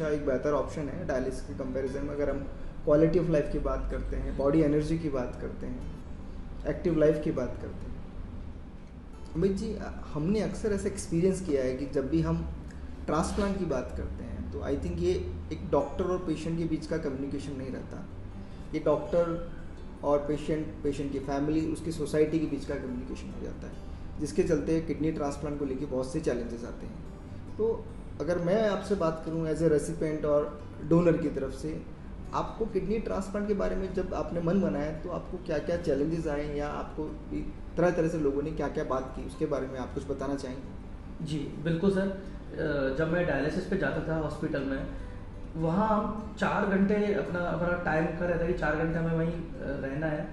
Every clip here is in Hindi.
हमेशा एक बेहतर ऑप्शन है डायलिसिस के कंपैरिजन में। अगर हम क्वालिटी ऑफ लाइफ की बात करते हैं, बॉडी एनर्जी की बात करते हैं, एक्टिव लाइफ की बात करते हैं, अमित जी हमने अक्सर ऐसा एक्सपीरियंस किया है कि जब भी हम ट्रांसप्लांट की बात करते हैं तो आई थिंक ये एक डॉक्टर और पेशेंट के बीच का कम्युनिकेशन नहीं रहता। ये डॉक्टर और पेशेंट की फैमिली, उसकी सोसाइटी के बीच का कम्युनिकेशन हो जाता है, जिसके चलते किडनी ट्रांसप्लांट को लेके बहुत से चैलेंजेस आते हैं। तो अगर मैं आपसे बात करूं एज ए रेसिपेंट और डोनर की तरफ से, आपको किडनी ट्रांसप्लांट के बारे में जब आपने मन बनाया तो आपको क्या क्या चैलेंजेस आए, या आपको तरह तरह से लोगों ने क्या क्या बात की, उसके बारे में आप कुछ बताना चाहेंगे? जी बिल्कुल सर। जब मैं डायलिसिस पे जाता था हॉस्पिटल में, वहाँ हम 4 घंटे अपना टाइम का रहता है कि 4 घंटे हमें वहीं रहना है।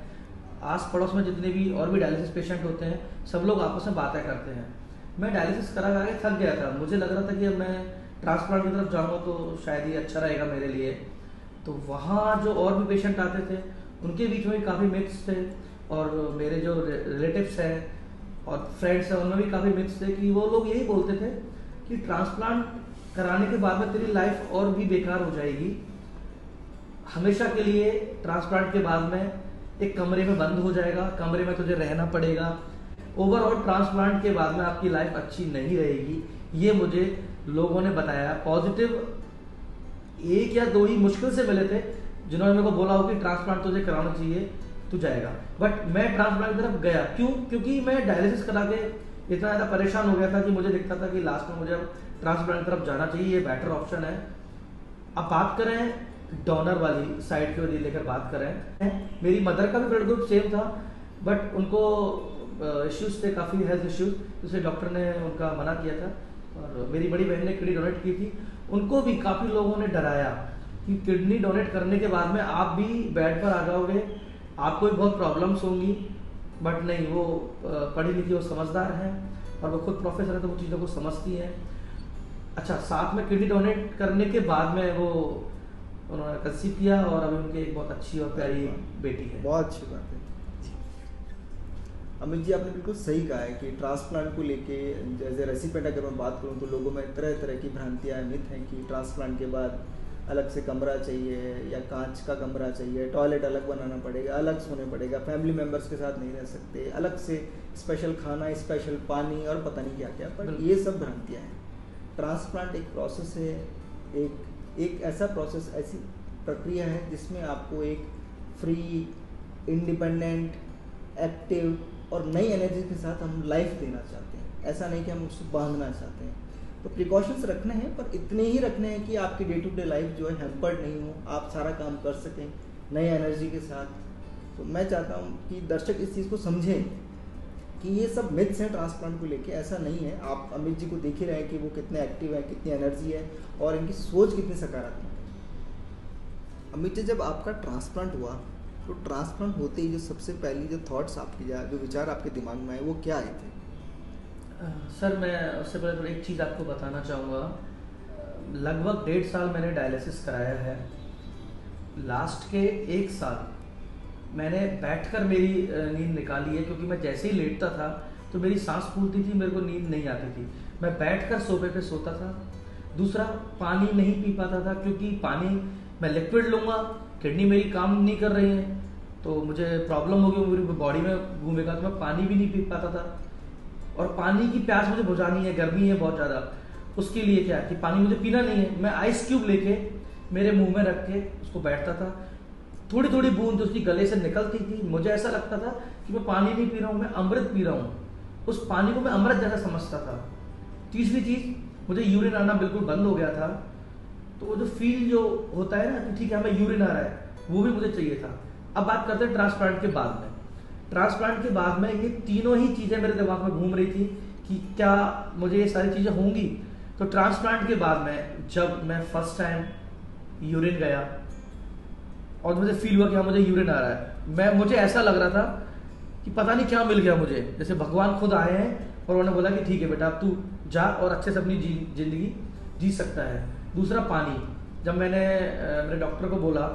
आस पड़ोस में जितने भी और भी डायलिसिस पेशेंट होते हैं, सब लोग आपस में बातें करते हैं। मैं डायलिसिस करा के थक गया था। मुझे लग रहा था कि अब मैं ट्रांसप्लांट की तरफ जाऊँगा तो शायद ये अच्छा रहेगा मेरे लिए। तो वहाँ जो और भी पेशेंट आते थे, उनके बीच में काफ़ी मिक्स थे, और मेरे जो रिलेटिव्स हैं और फ्रेंड्स हैं उनमें भी काफ़ी मिक्स थे कि वो लोग यही बोलते थे कि ट्रांसप्लांट कराने के बाद में तेरी लाइफ और भी बेकार हो जाएगी। हमेशा के लिए ट्रांसप्लांट के बाद में एक कमरे में बंद हो जाएगा, कमरे में तुझे रहना पड़ेगा। ओवरऑल ट्रांसप्लांट के बाद में आपकी लाइफ अच्छी नहीं रहेगी। ये मुझे लोगों ने बताया। पॉजिटिव 1 या 2 ही मुश्किल से मिले थे जिन्होंने मेरे को बोला हो कि ट्रांसप्लांट तुझे कराना चाहिए, तू जाएगा। बट मैं ट्रांसप्लांट की तरफ गया क्यों? क्योंकि मैं डायलिसिस करा के इतना ज़्यादा परेशान हो गया था कि मुझे दिखता था कि लास्ट में मुझे ट्रांसप्लांट की तरफ जाना चाहिए, ये बेटर ऑप्शन है। अब बात करें डोनर वाली साइड की लेकर बात करें, मेरी मदर का भी ब्लड ग्रुप सेम था, बट उनको इश्यूज थे, काफ़ी हेल्थ इश्यूज, इसलिए डॉक्टर ने उनका मना किया था। और मेरी बड़ी बहन ने किडनी डोनेट की थी, उनको भी काफ़ी लोगों ने डराया कि किडनी डोनेट करने के बाद में आप भी बेड पर आ जाओगे, आपको भी बहुत प्रॉब्लम्स होंगी। बट नहीं, वो पढ़ी लिखी और समझदार हैं, और वो खुद प्रोफेसर है तो वो चीज़ों को समझती हैं। अच्छा, साथ में किडनी डोनेट करने के बाद में वो उन्होंने कंसीव किया, और अभी उनकी एक बहुत अच्छी और प्यारी बेटी है। बहुत अच्छी बात है। अमित जी आपने बिल्कुल सही कहा है कि ट्रांसप्लांट को लेके जैसे रेसिपेंट अगर मैं बात करूं तो लोगों में तरह तरह की भ्रांतियां, मिथ हैं कि ट्रांसप्लांट के बाद अलग से कमरा चाहिए या कांच का कमरा चाहिए, टॉयलेट अलग बनाना पड़ेगा, अलग सोने पड़ेगा, फैमिली मेम्बर्स के साथ नहीं रह सकते, अलग से स्पेशल खाना, स्पेशल पानी और पता नहीं क्या क्या। पर ये सब भ्रांतियाँ हैं। ट्रांसप्लांट एक प्रोसेस है, एक ऐसा प्रोसेस, ऐसी प्रक्रिया है जिसमें आपको एक फ्री, इंडिपेंडेंट, एक्टिव और नई एनर्जी के साथ हम लाइफ देना चाहते हैं। ऐसा नहीं कि हम उसको बांधना चाहते हैं। तो प्रिकॉशंस रखने हैं, पर इतने ही रखने हैं कि आपकी डे टू डे लाइफ जो है हैम्पर्ड नहीं हो, आप सारा काम कर सकें नई एनर्जी के साथ। तो मैं चाहता हूँ कि दर्शक इस चीज़ को समझें कि ये सब मिथ्स हैं ट्रांसप्लांट को लेके, ऐसा नहीं है। आप अमित जी को देख ही रहे हैं कि वो कितने एक्टिव हैं, कितनी एनर्जी है और इनकी सोच कितनी सकारात्मक है। अमित जी, जब आपका ट्रांसप्लांट हुआ तो ट्रांसप्लांट होते ही जो सबसे पहली जो थॉट्स आपकी, जो विचार आपके दिमाग में आए, वो क्या आए थे? सर, मैं उससे पहले एक चीज़ आपको बताना चाहूँगा। लगभग 1.5 साल मैंने डायलिसिस कराया है। लास्ट के 1 साल मैंने बैठकर मेरी नींद निकाली है, क्योंकि मैं जैसे ही लेटता था तो मेरी सांस फूलती थी, मेरे को नींद नहीं आती थी। मैं बैठकर सोफे पे सोता था। दूसरा, पानी नहीं पी पाता था, क्योंकि पानी मैं लिक्विड लूँगा, किडनी मेरी काम नहीं कर रही है तो मुझे प्रॉब्लम होगी, मेरी बॉडी में घूमेगा, तो मैं पानी भी नहीं पी पाता था। और पानी की प्यास मुझे बुझानी है, गर्मी है बहुत ज़्यादा, उसके लिए क्या है कि पानी मुझे पीना नहीं है, मैं आइस क्यूब लेके मेरे मुंह में रख के उसको बैठता था। थोड़ी थोड़ी बूंद उसकी गले से निकलती थी, मुझे ऐसा लगता था कि मैं पानी नहीं पी रहा हूँ, मैं अमृत पी रहा हूँ। उस पानी को मैं अमृत जैसा समझता था। तीसरी चीज़, मुझे यूरिन आना बिल्कुल बंद हो गया था। तो वो जो फील जो होता है ना कि ठीक है हमें यूरिन आ रहा है, वो भी मुझे चाहिए था। अब बात करते हैं ट्रांसप्लांट के बाद में। ट्रांसप्लांट के बाद में ये तीनों ही चीज़ें मेरे दिमाग में घूम रही थी कि क्या मुझे ये सारी चीज़ें होंगी। तो ट्रांसप्लांट के बाद में जब मैं फर्स्ट टाइम यूरिन गया और मुझे फील हुआ कि हाँ मुझे यूरिन आ रहा है, मुझे ऐसा लग रहा था कि पता नहीं क्या मिल गया मुझे, जैसे भगवान खुद आए हैं और उन्होंने बोला कि ठीक है बेटा, अब तू जा और अच्छे से अपनी जिंदगी जी सकता है। दूसरा, पानी। जब मैंने मेरे डॉक्टर को बोला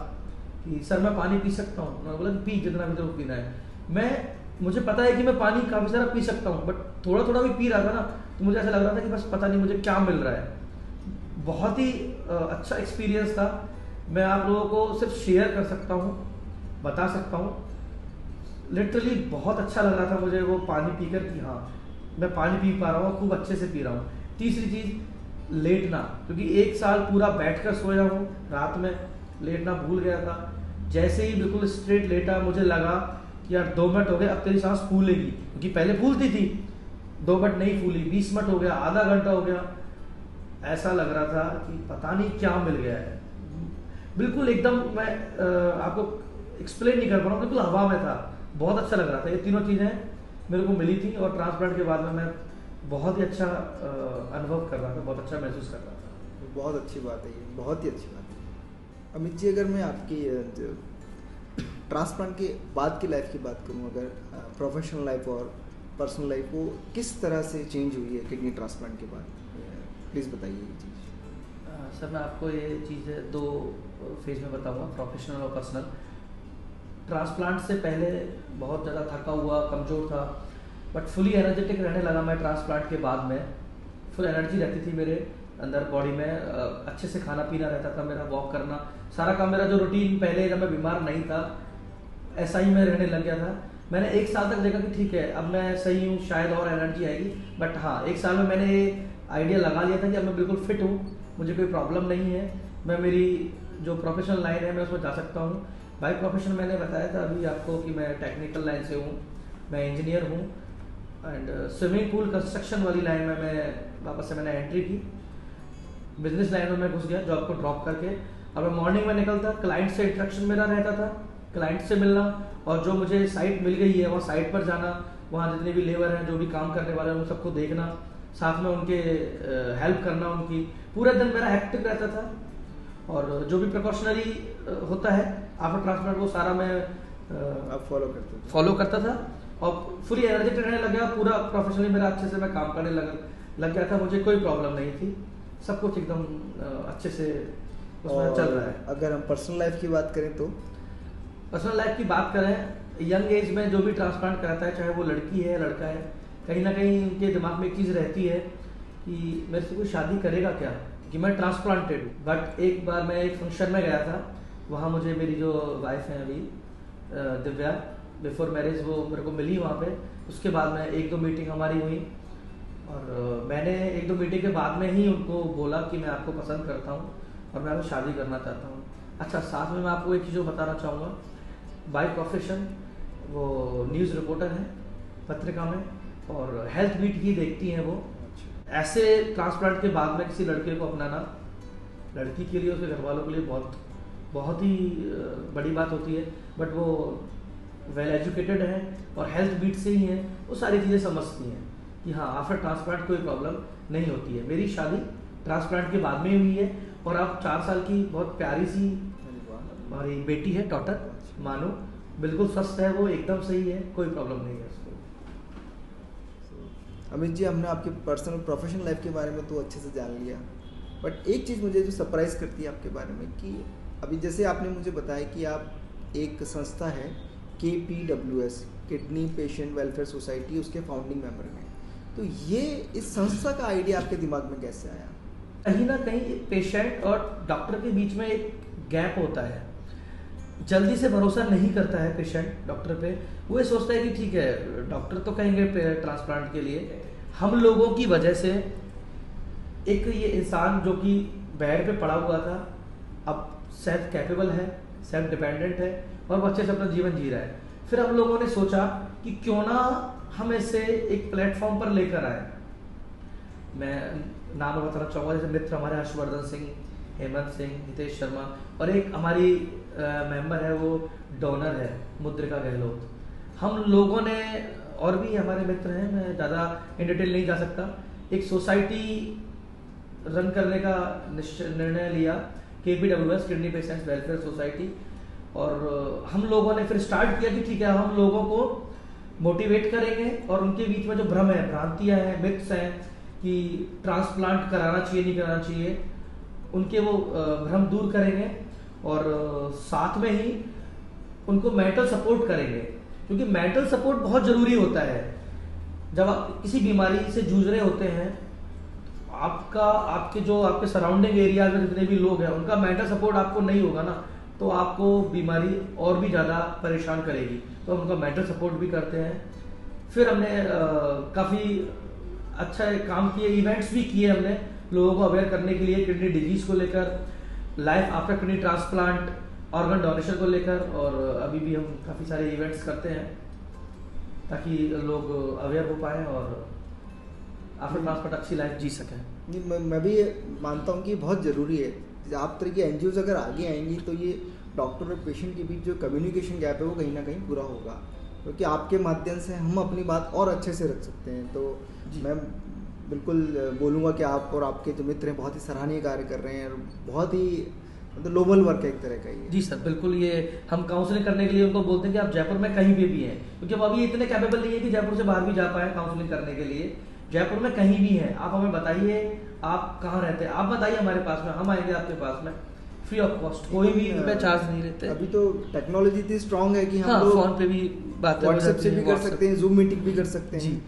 कि सर मैं पानी पी सकता हूँ, उन्होंने बोला कि पी, जितना भी तेरे को पीना है। मुझे पता है कि मैं पानी काफ़ी सारा पी सकता हूँ, बट थोड़ा थोड़ा भी पी रहा था ना, तो मुझे ऐसा लग रहा था कि बस पता नहीं मुझे क्या मिल रहा है। बहुत ही अच्छा एक्सपीरियंस था। मैं आप लोगों को सिर्फ शेयर कर सकता हूँ, बता सकता हूँ। लिटरली बहुत अच्छा लग रहा था मुझे वो पानी पीकर कि हाँ मैं पानी पी पा रहा हूँ, खूब अच्छे से पी रहा हूँ। तीसरी चीज़ लेटना, क्योंकि 1 साल पूरा बैठकर सोया हूँ, रात में लेटना भूल गया था। जैसे ही बिल्कुल स्ट्रेट लेटा मुझे लगा कि यार 2 मिनट हो गए, अब तेरी सांस फूलेगी, क्योंकि पहले फूलती थी, 2 मिनट नहीं फूली, 20 मिनट हो गया, आधा घंटा हो गया। ऐसा लग रहा था कि पता नहीं क्या मिल गया है। बिल्कुल एकदम मैं आपको एक्सप्लेन नहीं कर पा रहा हूँ, बिल्कुल हवा में था, बहुत अच्छा लग रहा था। ये तीनों चीज़ें मेरे को मिली थी और ट्रांसप्लांट के बाद में मैं बहुत ही अच्छा अनुभव कर रहा था, बहुत अच्छा महसूस कर रहा था। बहुत अच्छी बात है, ये बहुत ही अच्छी बात है। अमित जी, अगर मैं आपकी ट्रांसप्लांट के बाद की लाइफ की बात करूं, अगर प्रोफेशनल लाइफ और पर्सनल लाइफ वो किस तरह से चेंज हुई है किडनी ट्रांसप्लांट के बाद, प्लीज़ बताइए ये चीज़। सर मैं आपको ये चीज़ें 2 फेज में बताऊंगा, प्रोफेशनल और पर्सनल। ट्रांसप्लांट से पहले बहुत ज़्यादा थका हुआ, कमज़ोर था, बट फुली एनर्जेटिक रहने लगा मैं ट्रांसप्लांट के बाद में। फुल एनर्जी रहती थी मेरे अंदर बॉडी में, अच्छे से खाना पीना रहता था मेरा, वॉक करना, सारा काम मेरा जो रूटीन पहले जब मैं बीमार नहीं था ऐसा ही मैं रहने लग गया था। मैंने 1 साल तक देखा कि ठीक है अब मैं सही हूँ, शायद और एनर्जी आएगी, बट हाँ 1 साल में मैंने आइडिया लगा लिया था कि अब मैं बिल्कुल फिट हूँ, मुझे कोई प्रॉब्लम नहीं है, मैं मेरी जो प्रोफेशनल लाइन है मैं उसमें जा सकता हूँ। बाई प्रोफेशन मैंने बताया था अभी आपको कि मैं टेक्निकल लाइन से हूँ, मैं इंजीनियर हूँ, एंड स्विमिंग पूल कंस्ट्रक्शन वाली लाइन में मैं वापस से मैंने एंट्री की। बिजनेस लाइन में मैं घुस गया जॉब को ड्रॉप करके। अब मैं मॉर्निंग में निकलता, क्लाइंट से इंटरेक्शन मेरा रहता था, क्लाइंट से मिलना, और जो मुझे साइट मिल गई है वहाँ साइट पर जाना, वहाँ जितने भी लेबर हैं, जो भी काम करने वाले हैं, उन सबको देखना, साथ में उनके हेल्प करना उनकी। पूरा दिन मेरा एक्टिव रहता था, और जो भी प्रिकॉशनरी होता है आफ्टर ट्रांसप्लांट वो सारा मैं आप फॉलो करता था, और फुली एनर्जेटिक रहने लग गया। पूरा प्रोफेशनली मेरा अच्छे से मैं काम करने लग गया था, मुझे कोई प्रॉब्लम नहीं थी, सब कुछ एकदम अच्छे से उसमें चल रहा है। अगर हम पर्सनल लाइफ की बात करें तो पर्सनल लाइफ की बात करें, यंग एज में जो भी ट्रांसप्लांट कराता है, चाहे वो लड़की है लड़का है, कहीं ना कहीं उनके दिमाग में एक चीज़ रहती है कि मेरे से कोई शादी करेगा क्या, कि मैं ट्रांसप्लांटेड हूँ। बट एक बार मैं एक फंक्शन में गया था, वहाँ मुझे मेरी जो वाइफ है अभी दिव्या, बिफोर मैरिज वो मेरे को मिली वहाँ पे। उसके बाद में 1-2 मीटिंग हमारी हुई, और मैंने 1-2 मीटिंग के बाद में ही उनको बोला कि मैं आपको पसंद करता हूँ और मैं आपसे शादी करना चाहता हूँ। अच्छा, साथ में मैं आपको एक चीज़ बताना चाहूँगा, बाय प्रोफेशन वो न्यूज़ रिपोर्टर है पत्रिका में, और हेल्थ बीट ही देखती हैं वो। ऐसे ट्रांसप्लांट के बाद में किसी लड़के को अपनाना लड़की के लिए, उसके घर वालों के लिए बहुत ही बड़ी बात होती है, बट वो वेल एजुकेटेड है और हेल्थ बीट से ही हैं, वो सारी चीज़ें समझती हैं कि हाँ आफ्टर ट्रांसप्लांट कोई प्रॉब्लम नहीं होती है। मेरी शादी ट्रांसप्लांट के बाद में हुई है, और अब 4 साल की बहुत प्यारी सी हमारी बेटी है, डॉटर मानो, बिल्कुल स्वस्थ है वो, एकदम सही है, कोई प्रॉब्लम नहीं है उसको। अमित जी, हमने आपके पर्सनल प्रोफेशनल लाइफ के बारे में तो अच्छे से जान लिया, बट एक चीज़ मुझे जो सरप्राइज़ करती है आपके बारे में कि अभी जैसे आपने मुझे बताया कि आप एक संस्था है KPWS, kidney patient welfare society, उसके फाउंडिंग मेंबर हैं, तो ये इस संस्था का आइडिया आपके दिमाग में कैसे आया? कहीं ना कहीं पेशेंट और डॉक्टर के बीच में एक गैप होता है, जल्दी से भरोसा नहीं करता है पेशेंट डॉक्टर पे। वो ये सोचता है कि ठीक है डॉक्टर तो कहेंगे ट्रांसप्लांट के लिए, हम लोगों की वजह से एक ये इंसान जो कि बेड पे पड़ा हुआ था अब सेल्फ कैपेबल है, सेल्फ डिपेंडेंट है, और वो अच्छे से अपना जीवन जी रहा है। फिर हम लोगों ने सोचा कि क्यों ना हम इसे एक प्लेटफॉर्म पर लेकर आए। मैं नाम बताना चाहूँगा, जैसे मित्र हमारे हर्षवर्धन सिंह, हेमंत सिंह, हितेश शर्मा, और एक हमारी मेंबर है वो डोनर है मुद्रिका गहलोत। हम लोगों ने, और भी हमारे मित्र हैं, मैं ज़्यादा इन डिटेल नहीं जा सकता, एक सोसाइटी रन करने का निर्णय लिया, KPWS, kidney patients welfare society. और हम लोगों ने फिर स्टार्ट किया कि ठीक है हम लोगों को मोटिवेट करेंगे, और उनके बीच में जो भ्रम है, भ्रांतियाँ हैं, मिथ्स हैं कि ट्रांसप्लांट कराना चाहिए नहीं कराना चाहिए, उनके वो भ्रम दूर करेंगे, और साथ में ही उनको मेंटल सपोर्ट करेंगे, क्योंकि मेंटल सपोर्ट बहुत ज़रूरी होता है। जब आप किसी बीमारी से जूझ रहे होते हैं, आपका आपके जो आपके सराउंडिंग एरिया में जितने भी लोग हैं उनका मेंटल सपोर्ट आपको नहीं होगा ना, तो आपको बीमारी और भी ज़्यादा परेशान करेगी। तो हम उनका मेंटल सपोर्ट भी करते हैं। फिर हमने काफ़ी अच्छा काम किए, इवेंट्स भी किए हमने लोगों को अवेयर करने के लिए, किडनी डिजीज़ को लेकर, life after kidney transplant, organ donation को लेकर, और अभी भी हम काफ़ी सारे इवेंट्स करते हैं ताकि लोग अवेयर हो पाएँ और आफ्टर ट्रांसप्लांट अच्छी लाइफ जी सकें। नहीं, मैं भी मानता हूँ कि बहुत ज़रूरी है। आप तरह की एनजीओज अगर आगे आएंगी तो ये डॉक्टर और पेशेंट के बीच जो कम्युनिकेशन गैप है वो कहीं ना कहीं पूरा होगा, क्योंकि आपके माध्यम से हम अपनी बात और अच्छे से रख सकते हैं। तो मैं बिल्कुल बोलूँगा कि आप और आपके जो मित्र हैं बहुत ही सराहनीय कार्य कर रहे हैं और बहुत ही मतलब नोबल वर्क है एक तरह का ये। जी सर, बिल्कुल। ये हम काउंसलिंग करने के लिए उनको बोलते हैं कि आप जयपुर में कहीं भी हैं, क्योंकि अब अभी इतने कैपेबल नहीं है कि जयपुर से बाहर भी जा पाए काउंसलिंग करने के लिए। जयपुर में कहीं भी हैं, आप हमें बताइए आप कहाँ रहते हैं, आप बताइए हमारे पास में, हम आएंगे आपके पास में फ्री ऑफ कॉस्ट, कोई भी रुपये चार्ज नहीं लेते। अभी तो टेक्नोलॉजी इतनी स्ट्रांग है कि हम हाँ, लोग फोन पे भी बातें व्हाट्सएप से भी कर सकते हैं, जूम मीटिंग भी कर सकते हैं। जी,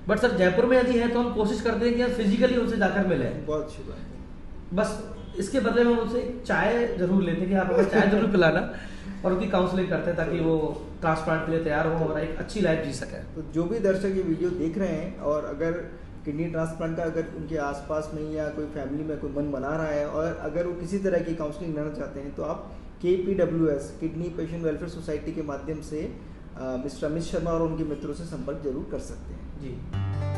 बट सर जयपुर में यदि है तो हम कोशिश करते हैं कि हम फिजिकली उनसे जाकर मिलें। बहुत अच्छी बात है। बस इसके बदले में हम उनसे चाय जरूर लेते हैं कि आप हमें चाय जरूर पिलाना, और उनकी काउंसलिंग करते हैं ताकि वो ट्रांसप्लांट के लिए तैयार हो और एक अच्छी लाइफ जी सके। तो जो भी दर्शक ये वीडियो देख रहे हैं और अगर किडनी ट्रांसप्लांट का अगर उनके आसपास में या कोई फैमिली में कोई मन बना रहा है और अगर वो किसी तरह की काउंसलिंग लेना चाहते हैं तो आप KPWS kidney patient welfare society के माध्यम से मिस्टर अमित शर्मा और उनके मित्रों से संपर्क जरूर कर सकते हैं। जी।